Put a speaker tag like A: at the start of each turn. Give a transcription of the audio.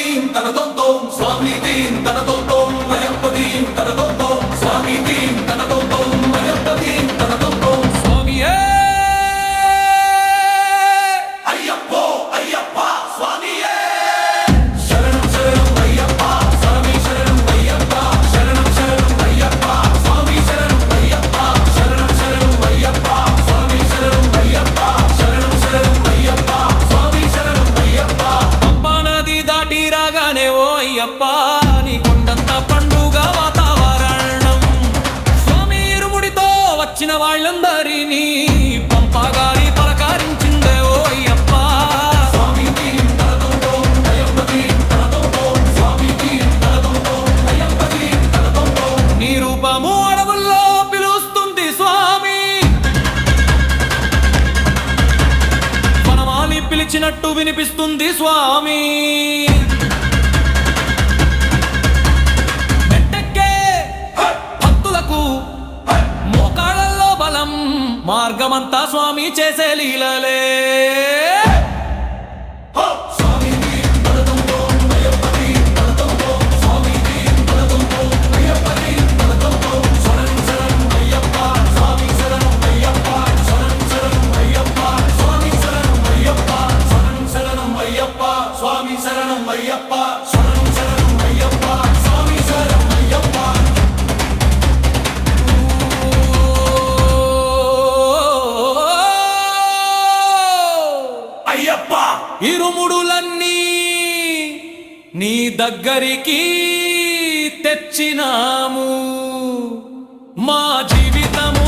A: దీం తనదొంతోం స్వామి దీం తనదొంతోం అయ్యప్ప దీం తనదొంతోం స్వామి దీం తనదొంతోం అయ్యప్ప దీం తనదొంతోం స్వామియే అయ్యప్పో అయ్యప్ప స్వామియే శరణం శరణం అయ్యప్ప స్వామి శరణం అయ్యప్ప శరణం శరణం అయ్యప్ప స్వామి శరణం అయ్యప్ప శరణం శరణం అయ్యప్ప స్వామి శరణం అయ్యప్ప శరణం శరణం అయ్యప్ప స్వామి శరణం అయ్యప్ప పంపా నది దాటి రాగానే ఓ అయ్యప్ప నీ కొండంత పండుగ వాతావరణం స్వామి ఇరుముడితో వచ్చిన వాళ్ళందరినీ పంపగారి పలకరించిందే ఓ అయ్యప్ప స్వామి దీం తనదొంతోం అయ్యప్ప దీం తనదొంతోం స్వామి దీం తనదొంతోం అయ్యప్ప దీం తనదొంతోం నీ రూపము అడవుల్లో పిలుస్తుంది స్వామి వనమాలి పిలిచినట్టు వినిపిస్తుంది స్వామి మెట్టెక్కే భక్తులకు మోకాళ్ళల్లో బలం మార్గమంతా స్వామి చేసే లీలలే స్వామి దీం తనదొంతోం అయ్యప్ప దీం తనదొంతోం స్వామి దీం తనదొంతోం అయ్యప్ప దీం తనదొంతోం శరణం శరణం అయ్యప్ప స్వామి శరణం అయ్యప్ప శరణం శరణం అయ్యప్ప స్వామి శరణం అయ్యప్ప శరణం శరణం అయ్యప్ప స్వామి శరణం అయ్యప్ప శరణం శరణం అయ్యప్ప స్వామి శరణం అయ్యప్ప అయ్యప్ప ఇరుముడులన్నీ నీ దగ్గరికి తెచ్చినాము మా జీవితము